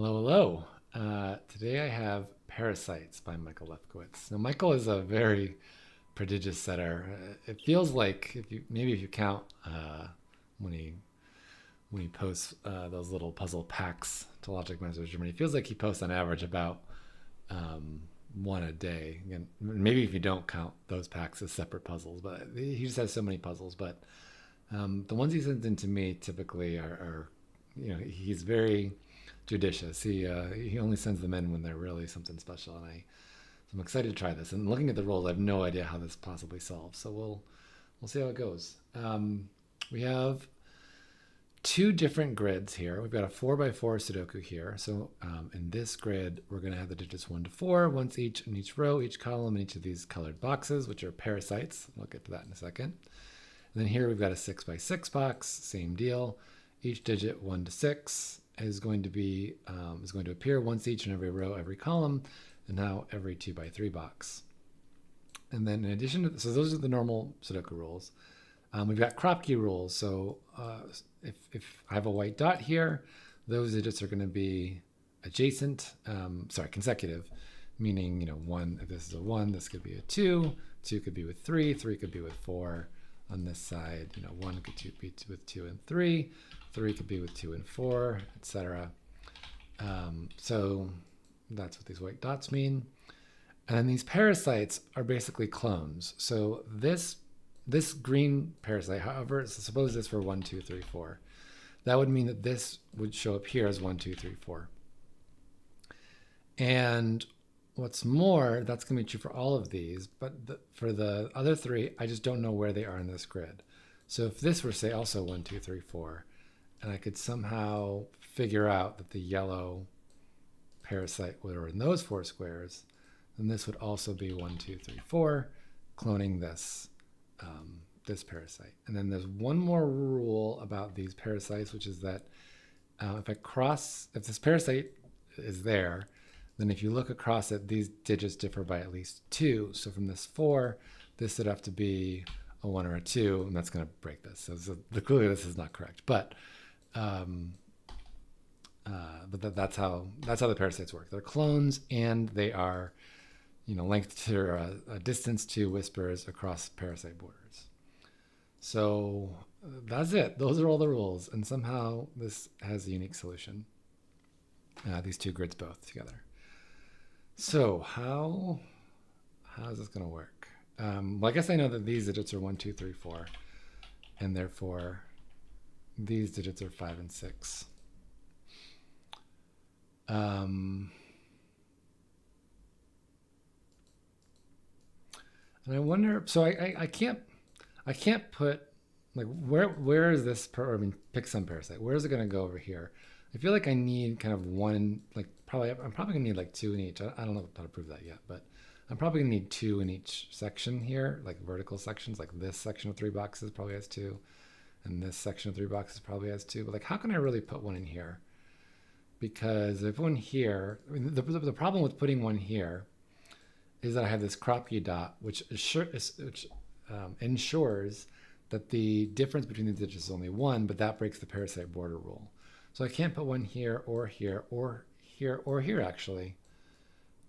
Hello, hello. Today I have Parasites by Michael Lefkowitz. Now, Michael is a very prodigious setter. It feels like if you count when he when he posts those little puzzle packs to Logic Masters Germany, it feels like he posts on average about um, one a day. Again, maybe if you don't count those packs as separate puzzles, but he just has so many puzzles. But the ones he sends in to me typically are he's very judicious. He only sends them in when they're really something special, and I'm excited to try this. And looking at the rolls, I have no idea how this possibly solves. So we'll see how it goes. We have two different grids here. We've got a 4x4 Sudoku here. So in this grid, we're going to have the digits 1 to 4, once each in each row, each column, in each of these colored boxes, which are parasites. We'll get to that in a second. And then here we've got a 6x6 box, same deal. Each digit 1 to 6 is going to appear once each in every row, every column, and now every 2x3 box. And then in addition to so those are the normal Sudoku rules. We've got KROPKI rules. So if I have a white dot here, those digits are going to be adjacent, consecutive, meaning one. If this is a 1, this could be a 2. 2 could be with 3. 3 could be with 4. On this side, 1 could be with 2 and 3. 3 could be with 2 and 4, etc. So that's what these white dots mean. And then these parasites are basically clones. So this green parasite, however, suppose this were 1, 2, 3, 4. That would mean that this would show up here as 1, 2, 3, 4. And what's more, that's going to be true for all of these, but for the other three, I just don't know where they are in this grid. So if this were, say, also 1, 2, 3, 4, and I could somehow figure out that the yellow parasite were in those 4 squares, then this would also be 1, 2, 3, 4, cloning this parasite. And then there's one more rule about these parasites, which is that if this parasite is there, then if you look across it, these digits differ by at least 2. So from this 4, this would have to be a 1 or a 2, and that's going to break this. So clearly this is not correct. But that's how the parasites work. They're clones, and they are length to a distance to whispers across parasite borders. So that's it. Those are all the rules, and somehow this has a unique solution. These two grids both together. So how is this going to work? Well, I guess I know that these digits are 1, 2, 3, 4, and therefore these digits are 5 and 6. And I wonder. So I can't put like where is this? Pick some parasite. Where is it going to go over here? I feel like I need kind of one, like I'm probably gonna need like 2 in each. I don't know how to prove that yet, but I'm probably gonna need 2 in each section here, like vertical sections. Like this section of 3 boxes probably has 2, and this section of 3 boxes probably has 2. But like, how can I really put one in here? Because if one here, I mean, the problem with putting one here is that I have this KROPKI dot, which ensures that the difference between the digits is only 1, but that breaks the parasite border rule. So I can't put one here or here or here or here, actually.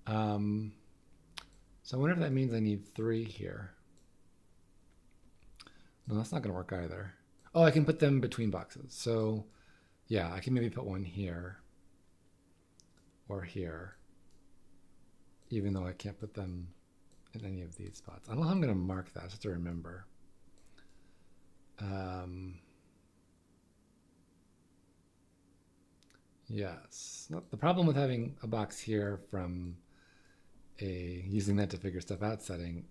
So I wonder if that means I need 3 here. No, that's not going to work either. Oh, I can put them between boxes. So yeah, I can maybe put one here or here, even though I can't put them in any of these spots. I don't know how I'm going to mark that. I have to remember. Yes. The problem with having a box here from using that to figure stuff out setting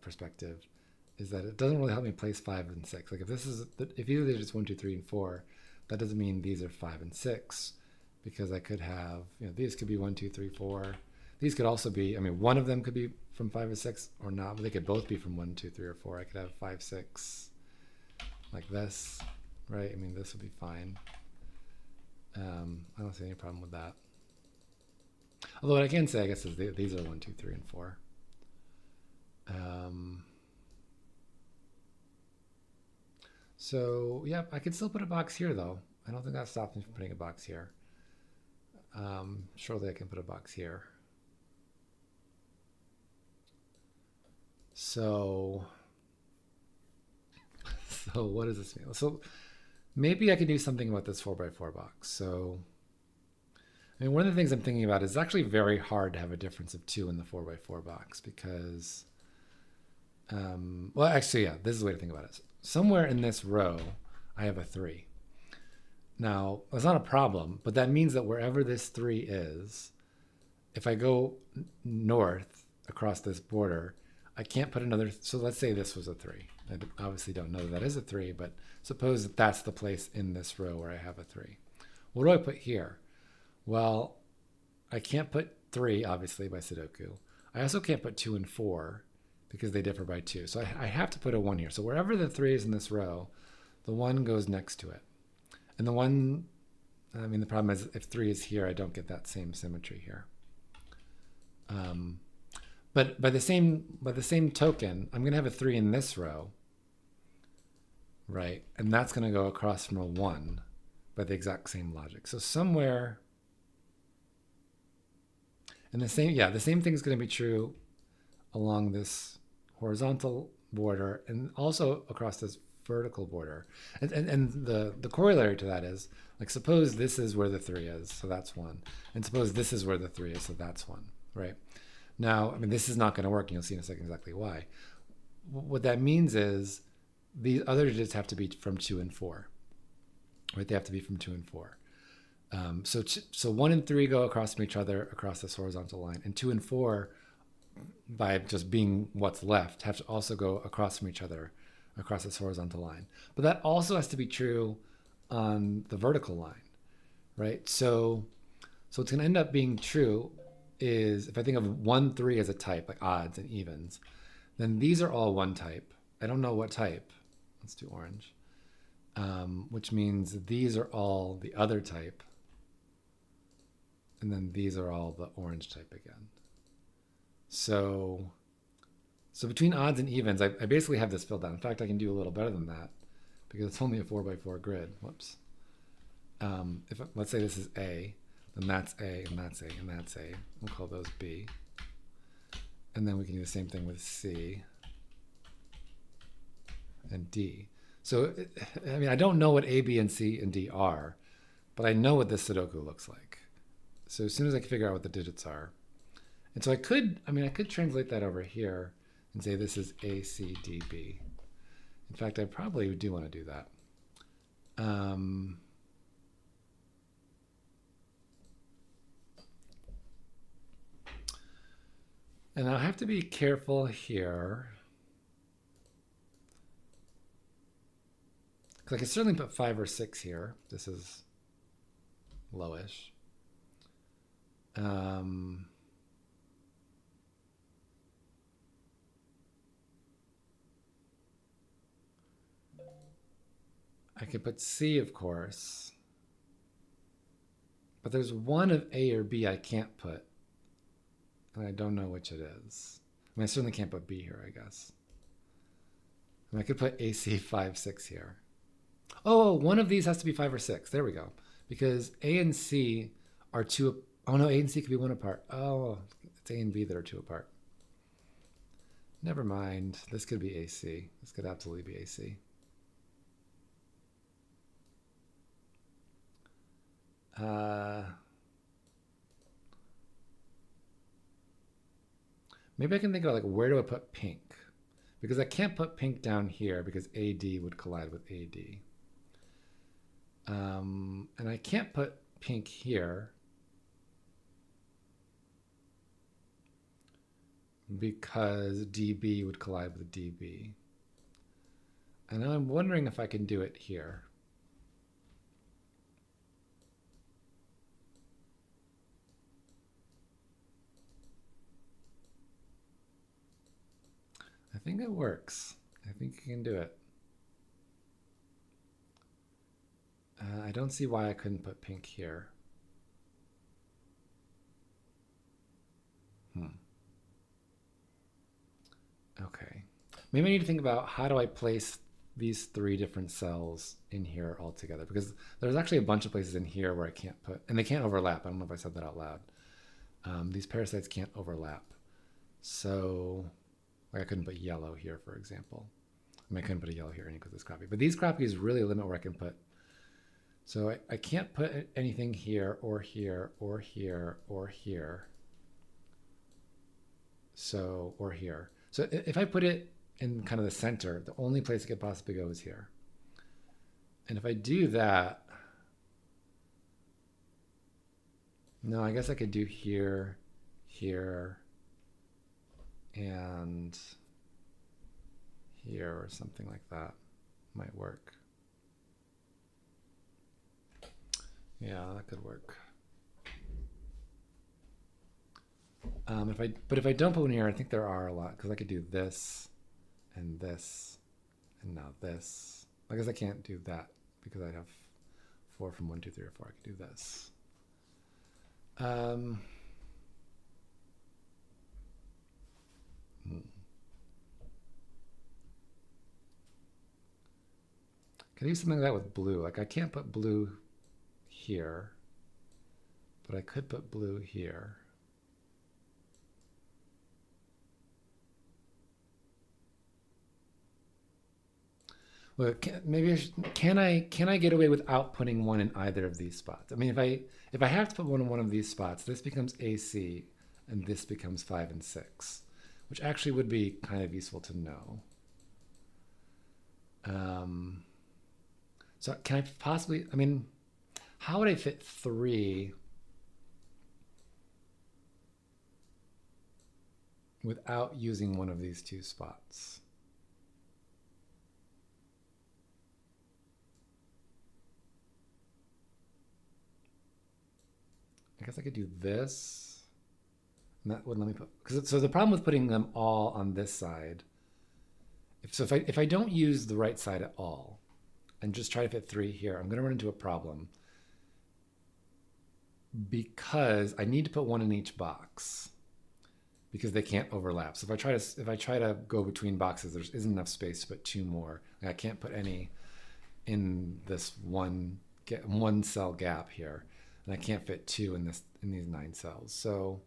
perspective is that it doesn't really help me place 5 and 6. Like if either they're just 1, 2, 3, and 4, that doesn't mean these are 5 and 6, because I could have these could be 1, 2, 3, 4. These could also be, I mean, one of them could be from 5 or 6 or not, but they could both be from 1, 2, 3, or 4. I could have 5, 6 like this, right? I mean, this would be fine. I don't see any problem with that. Although what I can say, I guess, is these are 1, 2, 3, and 4. So yeah, I could still put a box here though. I don't think that stops me from putting a box here. Surely I can put a box here. So, so what does this mean? So maybe I can do something about this 4x4 box. So, I mean, one of the things I'm thinking about is it's actually very hard to have a difference of 2 in the 4x4 box because, well, actually, yeah, this is the way to think about it. Somewhere in this row, I have a 3. Now, that's not a problem, but that means that wherever this 3 is, if I go north across this border, I can't put another. So let's say this was a 3. I obviously don't know that is a 3, but suppose that that's the place in this row where I have a 3. What do I put here? Well, I can't put 3, obviously, by Sudoku. I also can't put 2 and 4 because they differ by 2. So I have to put a 1 here. So wherever the 3 is in this row, the 1 goes next to it. And the 1, I mean, the problem is if 3 is here, I don't get that same symmetry here. But by the same token, I'm going to have a 3 in this row, right? And that's going to go across from a 1 by the exact same logic. So somewhere, and the same thing is going to be true along this horizontal border and also across this vertical border. And the corollary to that is, like, suppose this is where the 3 is, so that's 1. And suppose this is where the 3 is, so that's 1, right? Now, I mean, this is not going to work, and you'll see in a second exactly why. What that means is these other digits have to be from 2 and 4, right? They have to be from 2 and 4. So 1 and 3 go across from each other across this horizontal line, and 2 and 4, by just being what's left, have to also go across from each other across this horizontal line. But that also has to be true on the vertical line, right? So what's going to end up being true is if I think of 1, 3 as a type, like odds and evens, then these are all one type. I don't know what type. Let's do orange. Which means these are all the other type. And then these are all the orange type again. So between odds and evens, I basically have this filled out. In fact, I can do a little better than that because it's only a 4x4 grid. Whoops. Let's say this is A, then that's A, and that's A, and that's A. We'll call those B. And then we can do the same thing with C and D. So, I mean, I don't know what A, B, and C and D are, but I know what this Sudoku looks like. So as soon as I can figure out what the digits are. And so I could translate that over here and say this is A, C, D, B. In fact, I probably do want to do that. And I'll have to be careful here. Because I can certainly put 5 or 6 here. This is lowish. I could put C, of course. But there's one of A or B I can't put. And I don't know which it is. I mean, I certainly can't put B here, I guess. I mean, I could put AC 5, 6 here. Oh, one of these has to be 5 or 6. There we go. Because A and C are 2. Oh, no, A and C could be 1 apart. Oh, it's A and B that are 2 apart. Never mind. This could be AC. This could absolutely be AC. Maybe I can think about, like, where do I put pink? Because I can't put pink down here because AD would collide with AD. And I can't put pink here because DB would collide with DB. And I'm wondering if I can do it here. I think it works. I think you can do it. I don't see why I couldn't put pink here. Okay. Maybe I need to think about how do I place these three different cells in here all together, because there's actually a bunch of places in here where I can't put, and they can't overlap. I don't know if I said that out loud. These parasites can't overlap. So like I couldn't put yellow here, for example. I mean, I couldn't put a yellow here because it's KROPKI. But these KROPKIs really limit where I can put. So I can't put anything here or here or here or here. So, or here. So if I put it in kind of the center, the only place it could possibly go is here. And if I do that, no, I guess I could do here, here, and here or something like that. Might work. Yeah, that could work. If I don't put one here, I think there are a lot, because I could do this and this and now this. I guess I can't do that because I'd have 4 from 1, 2, 3, or 4. I could do this. Can I do something like that with blue? Like I can't put blue here, but I could put blue here. Well, can I get away without putting one in either of these spots? I mean, if I have to put one in one of these spots, this becomes AC, and this becomes 5 and 6, which actually would be kind of useful to know. So can I possibly? I mean, how would I fit 3 without using one of these 2 spots? I guess I could do this. And that would let me put, so the problem with putting them all on this side, if I don't use the right side at all and just try to fit 3 here, I'm going to run into a problem because I need to put one in each box because they can't overlap. So if I try to go between boxes, there isn't enough space to put 2 more. Like I can't put any in this one cell gap here. And I can't fit 2 in these 9 cells. So,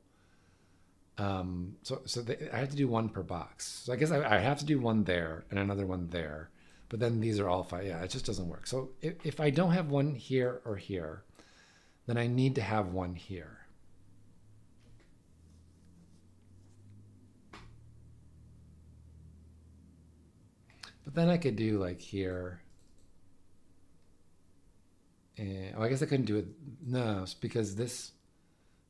I have to do 1 per box. So I guess I have to do 1 there and another 1 there. But then these are all 5. Yeah, it just doesn't work. So if I don't have 1 here or here, then I need to have 1 here. But then I could do like here. And, I guess I couldn't do it. No, because these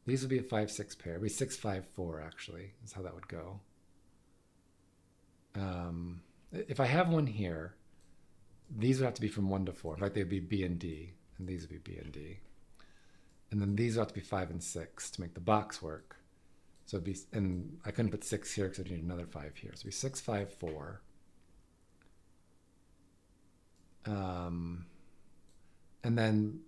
would be a 5, 6 pair. It'd be 6, 5, 4 actually, is how that would go. If I have 1 here, these would have to be from 1 to 4. In fact, they'd be B and D, and these would be B and D. And then these would have to be 5 and 6 to make the box work. So it'd be, and I couldn't put 6 here because I'd need another 5 here. So it'd be 6, 5, 4. And then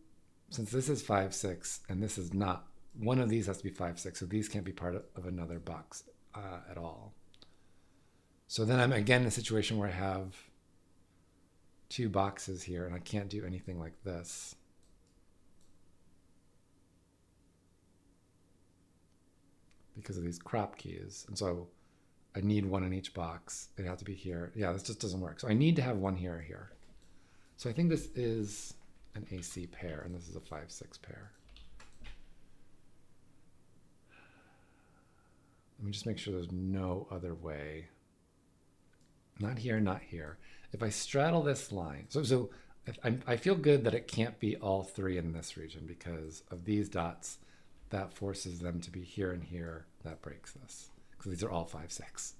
since this is 5, 6, and this is not, one of these has to be 5, 6, so these can't be part of another box at all. So then I'm again in a situation where I have 2 boxes here and I can't do anything like this. Because of these KROPKIs. And so I need 1 in each box. It has to be here. Yeah, this just doesn't work. So I need to have 1 here or here. So I think this is an AC pair, and this is a 5, 6 pair. Let me just make sure there's no other way. Not here, not here. If I straddle this line, so I feel good that it can't be all 3 in this region because of these dots. That forces them to be here and here. That breaks this because these are all 5, 6.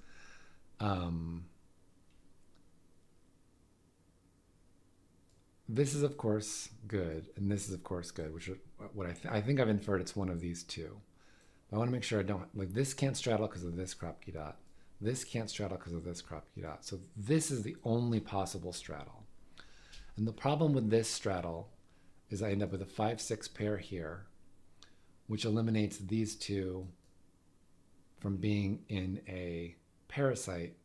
This is of course good, and this is of course good, which are what I think I've inferred it's one of these 2. I want to make sure I don't, like this can't straddle because of this KROPKI dot. This can't straddle because of this KROPKI dot. So this is the only possible straddle. And the problem with this straddle is I end up with a 5, 6 pair here, which eliminates these 2 from being in a parasite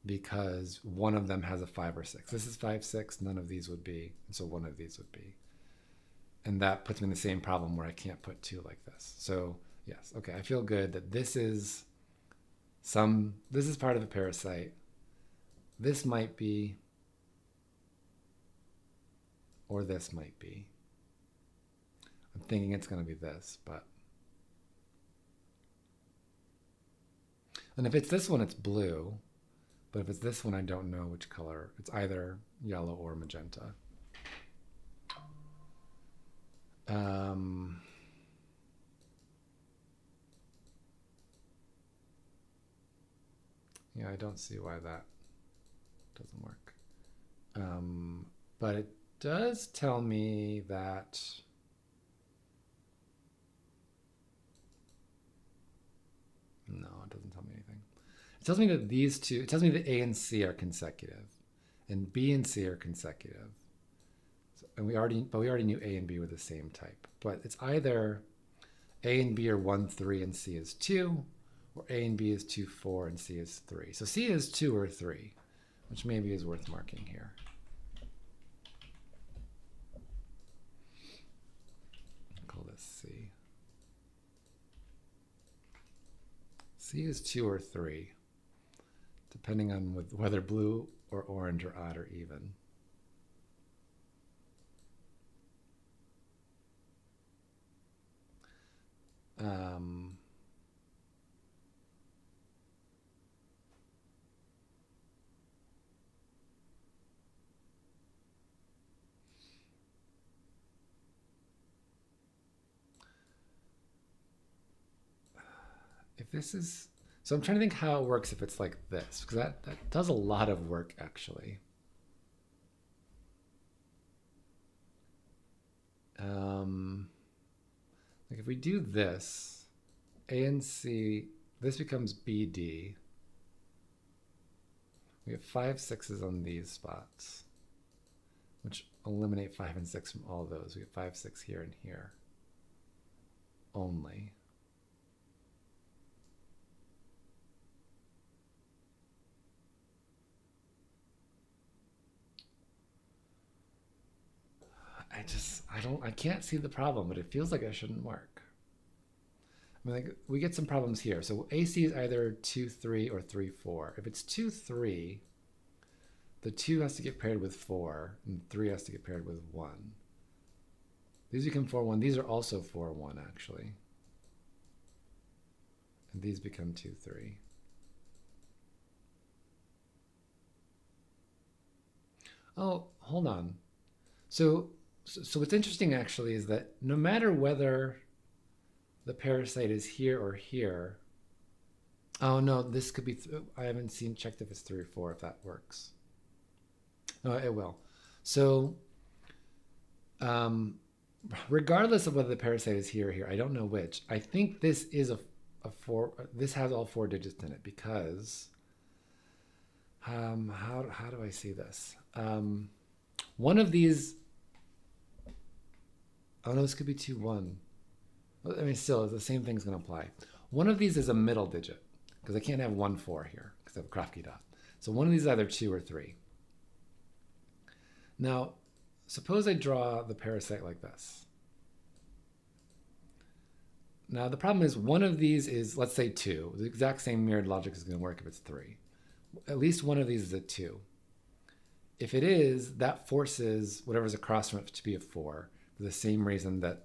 because one of them has a 5 or 6. This is 5, 6, none of these would be, and so one of these would be. And that puts me in the same problem where I can't put 2 like this. So yes, okay, I feel good that this is part of a parasite. This might be, or this might be. I'm thinking it's going to be this, but. And if it's this one, it's blue. But if it's this one, I don't know which color. It's either yellow or magenta. Yeah, I don't see why that doesn't work. But it does tell me that no, it doesn't tell me anything. It tells me that these two, it tells me that A and C are consecutive and B and C are consecutive. So, and we already knew A and B were the same type. But it's either A and B are 1, 3 and C is 2, or A and B is 2, 4 and C is 3. So C is 2 or 3, which maybe is worth marking here. I'll call this C. C is 2 or 3, depending on whether blue or orange or odd or even. If this is, so I'm trying to think how it works if it's like this, because that does a lot of work actually. Like if we do this, A and C, this becomes BD. We have 5, 6s on these spots, which eliminate 5 and 6 from all those. We have 5, 6 here and here only. I can't see the problem, but it feels like it shouldn't work. I mean, like, we get some problems here. So AC is either 2, 3 or 3, 4. If it's 2, 3, the 2 has to get paired with 4, and 3 has to get paired with 1. These become 4, 1. These are also 4, 1, actually. And these become 2, 3. Oh, hold on. So what's interesting actually is that no matter whether the parasite is here or here, oh no, this could be, I haven't checked if it's 3 or 4, if that works. No, it will. So regardless of whether the parasite is here or here, I don't know which, I think this is a 4, this has all 4 digits in it because, how do I see this? One of these, oh no, this could be 2, 1. I mean, still, the same thing's going to apply. One of these is a middle digit, because I can't have 1, 4 here, because I have a KROPKI dot. So one of these is either 2 or 3. Now, suppose I draw the parasite like this. Now, the problem is one of these is, let's say 2. The exact same mirrored logic is going to work if it's 3. At least one of these is a 2. If it is, that forces whatever's across from it to be a 4, for the same reason that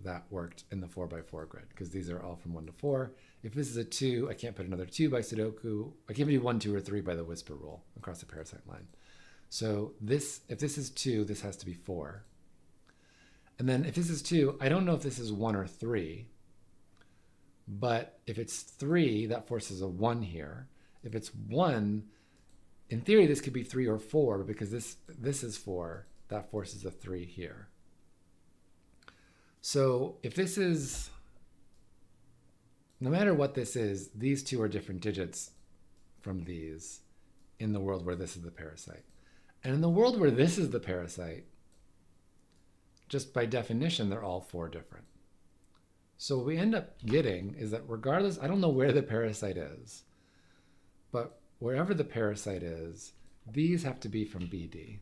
that worked in the 4x4 grid, because these are all from 1 to 4. If this is a 2, I can't put another 2 by Sudoku. I can't do 1, 2, or 3 by the whisper rule across the parasite line. So this, if this is 2, this has to be 4. And then if this is 2, I don't know if this is 1 or 3. But if it's 3, that forces a 1 here. If it's 1, in theory, this could be 3 or 4, but because this is 4, that forces a 3 here. So if this is, no matter what this is, these two are different digits from these in the world where this is the parasite. And in the world where this is the parasite, just by definition, they're all 4 different. So what we end up getting is that regardless, I don't know where the parasite is, but wherever the parasite is, these have to be from BD,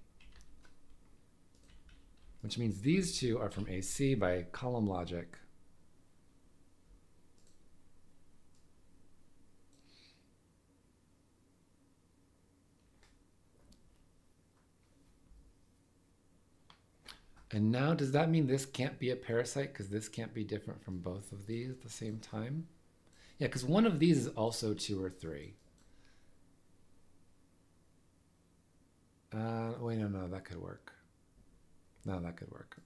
which means these two are from AC by column logic. And now, does that mean this can't be a parasite because this can't be different from both of these at the same time? Yeah, because one of these is also 2 or 3. Wait, no, that could work. No, that could work.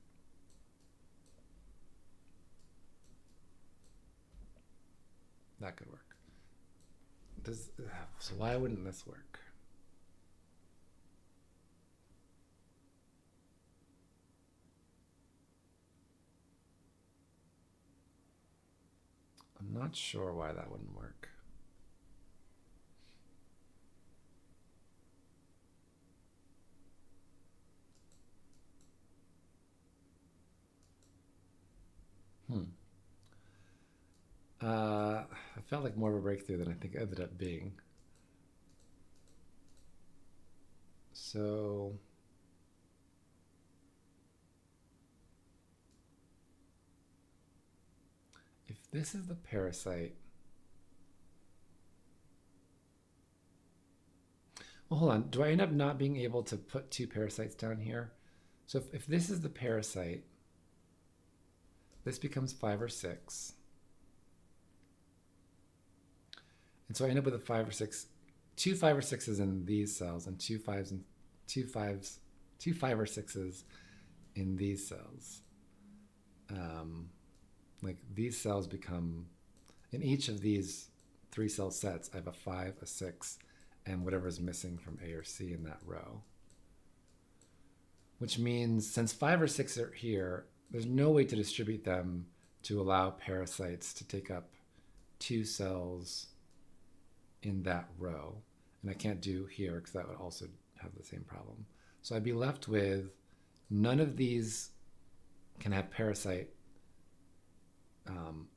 That could work. So why wouldn't this work? I'm not sure why that wouldn't work. I felt like more of a breakthrough than I think it ended up being. So if this is the parasite, well, hold on. Do I end up not being able to put 2 parasites down here? So if this is the parasite, this becomes 5 or 6. And so I end up with a 5 or 6, 2 5 or 6s in these cells, and 2 5s and 2 5s, 2 5 or 6s in these cells. Like these cells become, in each of these 3 cell sets, I have a 5, a 6, and whatever's missing from A or C in that row. Which means since 5 or 6 are here, there's no way to distribute them to allow parasites to take up 2 cells in that row. And I can't do here because that would also have the same problem. So I'd be left with none of these can have parasite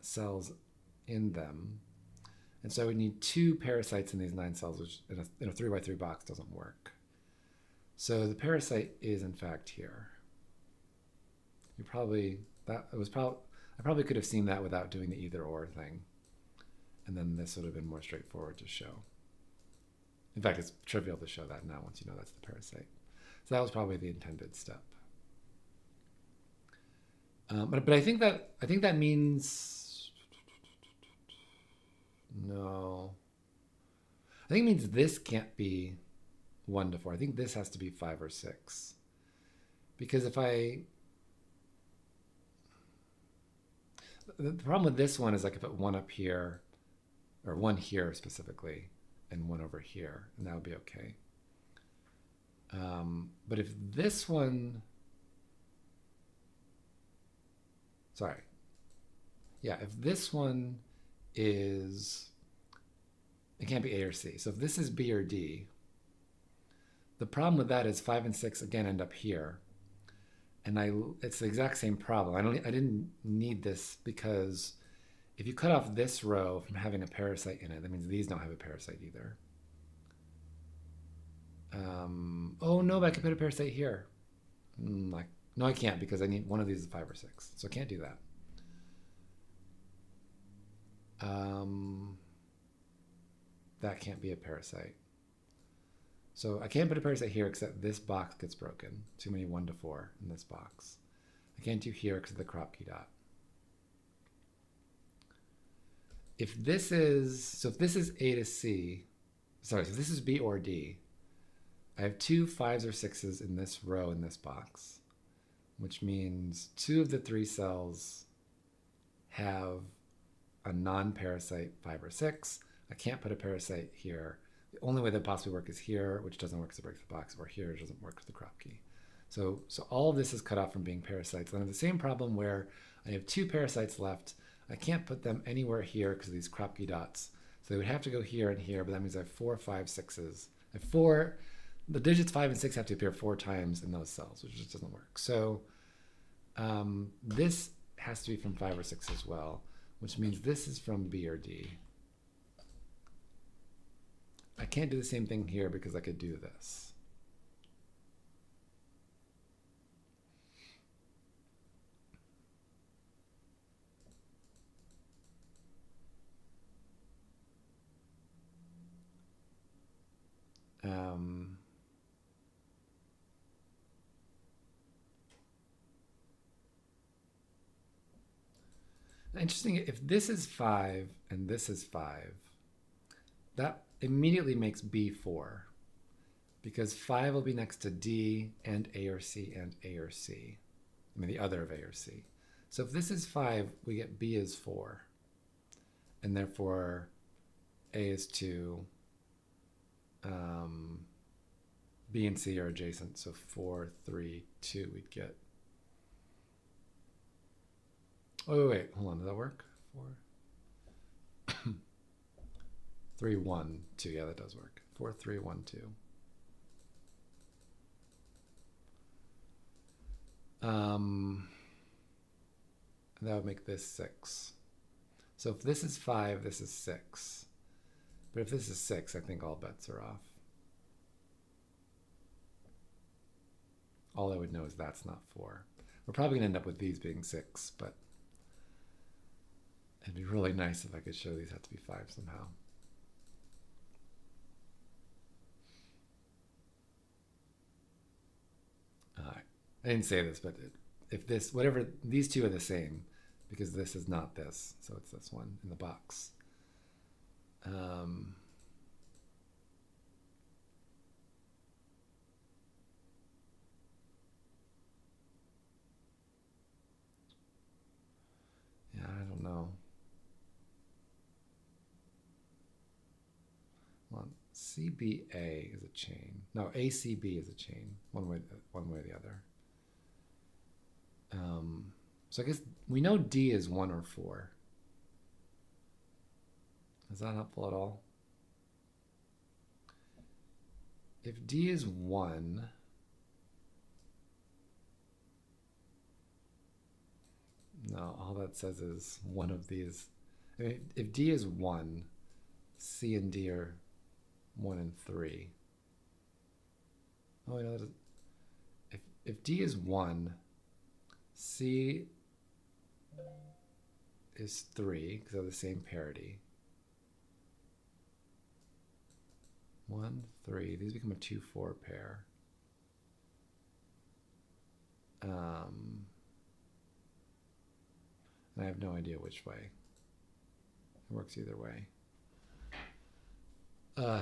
cells in them. And so I would need 2 parasites in these 9 cells, which in a 3x3 box doesn't work. So the parasite is in fact here. I probably could have seen that without doing the either or thing. And then this would have been more straightforward to show. In fact, it's trivial to show that now once you know that's the parasite. So that was probably the intended step. But I think that means no. I think it means this can't be 1 to 4. I think this has to be 5 or 6. Because if the problem with this one is I could put 1 up here, or 1 here specifically, and 1 over here, and that would be okay. But if this one, if this one is, it can't be A or C. So if this is B or D, the problem with that is 5 and 6 again end up here. And it's the exact same problem. I didn't need this because if you cut off this row from having a parasite in it, that means these don't have a parasite either. Oh no, but I can put a parasite here. No, I can't because I need one of these is 5 or 6. So I can't do that. That can't be a parasite. So I can't put a parasite here except this box gets broken. Too many 1 to 4 in this box. I can't do here because of the KROPKI dot. If this is A to C, so if this is B or D, I have 2 5s or 6s in this row in this box, which means 2 of the 3 cells have a non-parasite 5 or 6. I can't put a parasite here. The only way that possibly work is here, which doesn't work because it breaks the box, or here, which doesn't work with the KROPKI. So all of this is cut off from being parasites. And I have the same problem where I have 2 parasites left. I can't put them anywhere here because of these KROPKI dots. So they would have to go here and here, but that means I have 4, 5, 6s. I have 4, the digits 5 and 6 have to appear 4 times in those cells, which just doesn't work. So this has to be from 5 or 6 as well, which means this is from B or D. I can't do the same thing here because I could do this. Um, Interesting, if this is 5 and this is 5, that immediately makes B 4 because 5 will be next to D and A or C and A or C. I mean, the other of A or C. So if this is 5, we get B is 4. And therefore, A is 2. B and C are adjacent. So 4, 3, 2 we'd get. Oh, wait. Hold on. Does that work? 4. 3, 1, 2. Yeah, that does work. 4, 3, 1, 2. That would make this 6. So if this is 5, this is 6. But if this is 6, I think all bets are off. All I would know is that's not 4. We're probably going to end up with these being 6, but it'd be really nice if I could show these have to be 5 somehow. I didn't say this, but if this, whatever, these two are the same because this is not this. So it's this one in the box. Yeah, I don't know. Well, CBA is a chain. No, ACB is a chain. One way or the other. So I guess we know D is 1 or 4. Is that helpful at all? If D is 1, no, all that says is one of these. I mean, if D is 1, C and D are 1 and 3. Oh, no, if D is 1, C is 3 because they're the same parity. 1, 3. These become a 2, 4 pair. And I have no idea which way. It works either way.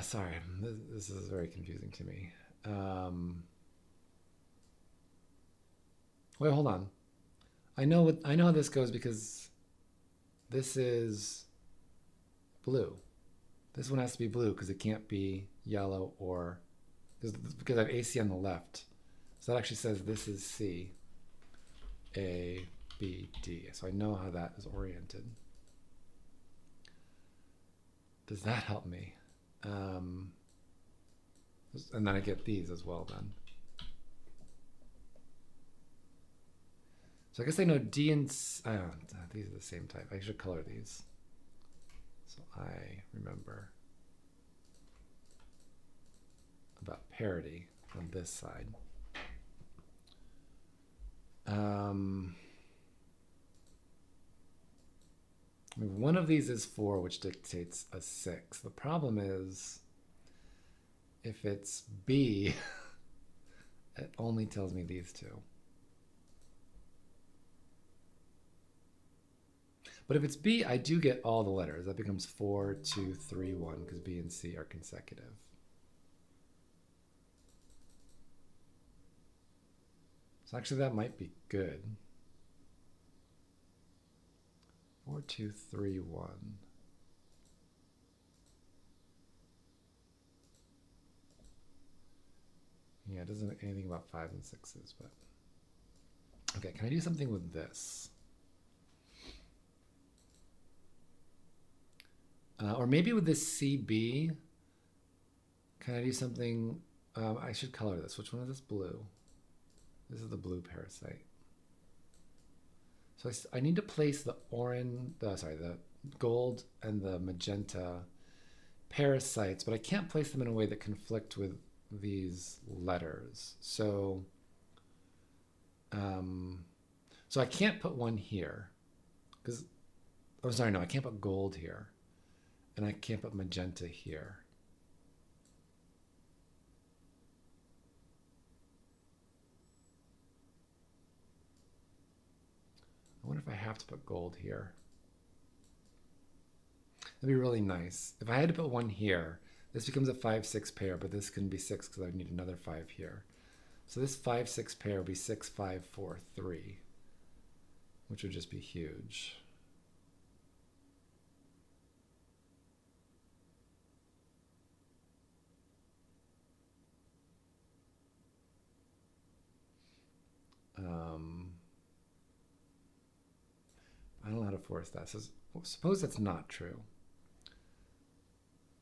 Sorry, this is very confusing to me. Wait, hold on. I know how this goes because this is blue. This one has to be blue because it can't be yellow or because I have AC on the left. So that actually says this is C, A, B, D. So I know how that is oriented. Does that help me? And then I get these as well then. So I guess I know D and these are the same type. I should color these. So I remember about parity on this side. One of these is 4, which dictates a 6. The problem is if it's B, it only tells me these two. But if it's B, I do get all the letters. That becomes 4, 2, 3, 1, because B and C are consecutive. So actually that might be good. 4, 2, 3, 1. Yeah, it doesn't know anything about 5s and 6s, but okay, can I do something with this? Or maybe with this CB, can I do something? I should color this. Which one is this? Blue. This is the blue parasite. So I need to place the orange, the gold and the magenta parasites, but I can't place them in a way that conflict with these letters. Um, so I can't put one here because, oh, sorry, no, I can't put gold here, and I can't put magenta here. I wonder if I have to put gold here. That'd be really nice. If I had to put one here, this becomes a 5-6 pair, but this can be 6 because I would need another 5 here. So this 5-6 pair would be 6, 5, 4, 3, which would just be huge. I don't know how to force that. So suppose that's not true.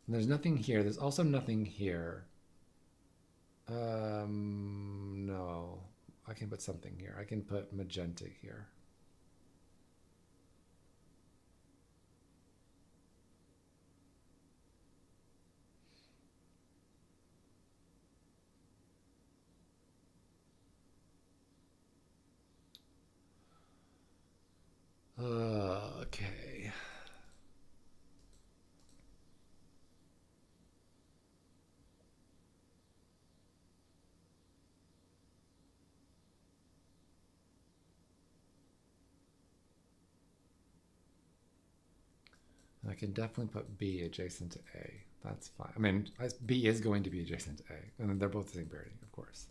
And there's nothing here. There's also nothing here. No. I can put something here. I can put magenta here. Okay. I can definitely put B adjacent to A. That's fine. I mean, B is going to be adjacent to A, and they're both the same parity, of course.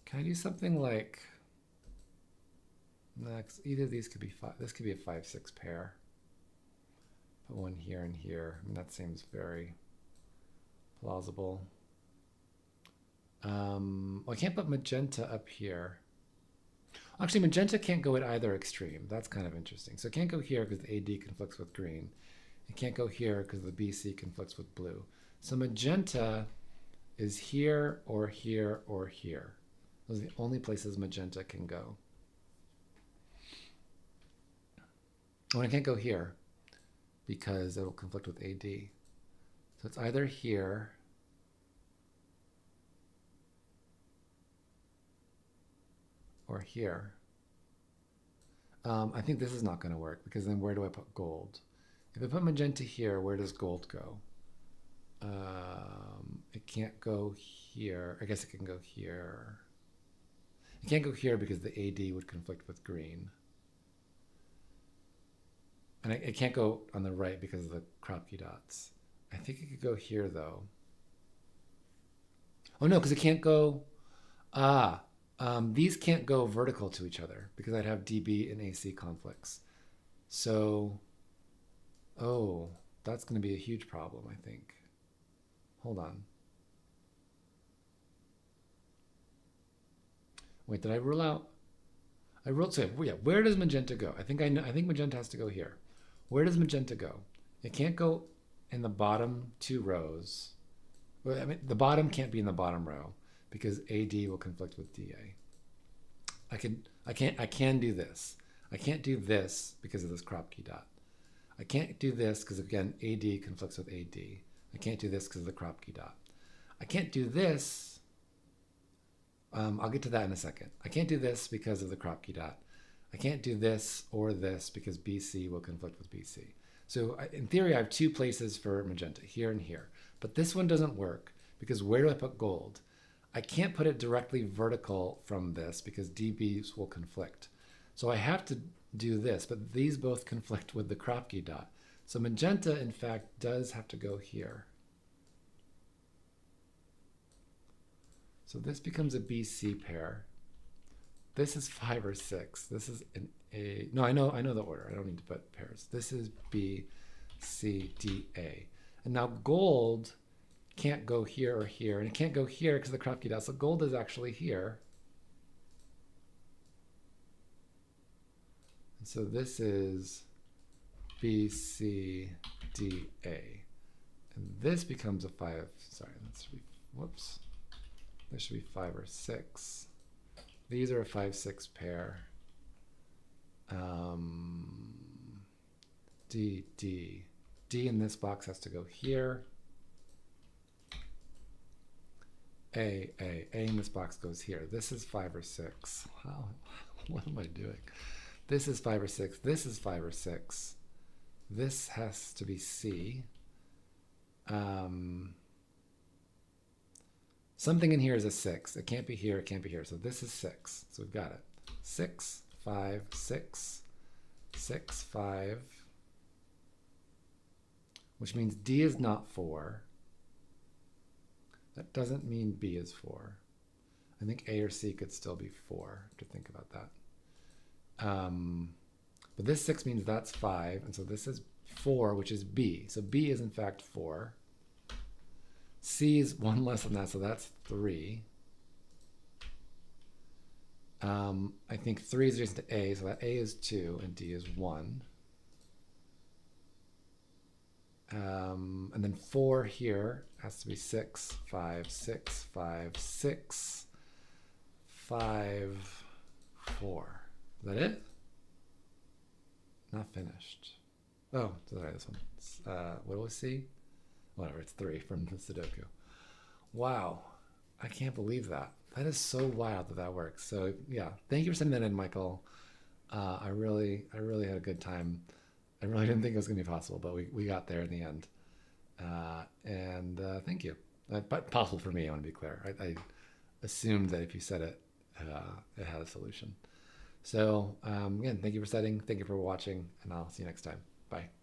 Can I do something like next? Either of these could be 5. This could be a 5-6 pair. Put one here and here. I mean, that seems very plausible. Well, I can't put magenta up here. Actually, magenta can't go at either extreme. That's kind of interesting. So it can't go here because the AD conflicts with green. It can't go here because the BC conflicts with blue. So magenta is here or here or here. Those are the only places magenta can go. Oh, and it can't go here because it will conflict with AD. So it's either here or here. I think this is not going to work because then where do I put gold? If I put magenta here, where does gold go? It can't go here. I guess it can go here. It can't go here because the AD would conflict with green. And it can't go on the right because of the KROPKI dots. I think it could go here though. Oh no, because it can't go. These can't go vertical to each other because I'd have DB and AC conflicts. So, oh, that's going to be a huge problem, I think. Hold on. Wait, did I rule out? I ruled. So yeah, where does magenta go? I think I know. I think magenta has to go here. Where does magenta go? It can't go in the bottom 2 rows. Well, I mean, the bottom can't be in the bottom row because AD will conflict with DA. I can do this. I can't do this because of this KROPKI dot. I can't do this because again, AD conflicts with AD. I can't do this because of the KROPKI dot. I can't do this. I'll get to that in a second. I can't do this because of the KROPKI dot. I can't do this or this because BC will conflict with BC. So in theory, I have 2 places for magenta, here and here. But this one doesn't work because where do I put gold? I can't put it directly vertical from this because DBs will conflict. So I have to do this, but these both conflict with the KROPKI dot. So magenta, in fact, does have to go here. So this becomes a BC pair. This is 5 or 6. This is an A. No, I know the order. I don't need to put pairs. This is B, C, D, A. And now gold can't go here or here, and it can't go here because the KROPKI dot. So gold is actually here. And so this is B, C, D, A. And this becomes a 5. Sorry, that's whoops. This should be 5 or 6. These are a 5-6 pair. Um, D, D. D in this box has to go here. A in this box goes here. This is 5 or 6. Wow, what am I doing? This is 5 or 6. This is 5 or 6. This has to be C. Something in here is a 6. It can't be here, it can't be here. So this is 6. So we've got it. 6, 5, 6, 6, 5. Which means D is not 4. That doesn't mean B is 4. I think A or C could still be 4, to think about that. But this 6 means that's 5, and so this is 4, which is B. So B is in fact 4. C is 1 less than that, so that's 3. I think 3 is adjacent to A, so that A is 2 and D is 1. And then 4 here has to be 6, 5, 6, 5, 6, 5, 4. Is that it? Not finished. Oh, sorry, this one. What was C? Whatever, it's 3 from the Sudoku. Wow, I can't believe that. That is so wild that that works. So yeah, thank you for sending that in, Michael. I really had a good time. I really didn't think it was going to be possible, but we got there in the end. And thank you. But possible for me, I want to be clear. I assumed that if you said it, it had a solution. So again, thank you for setting. Thank you for watching, and I'll see you next time. Bye.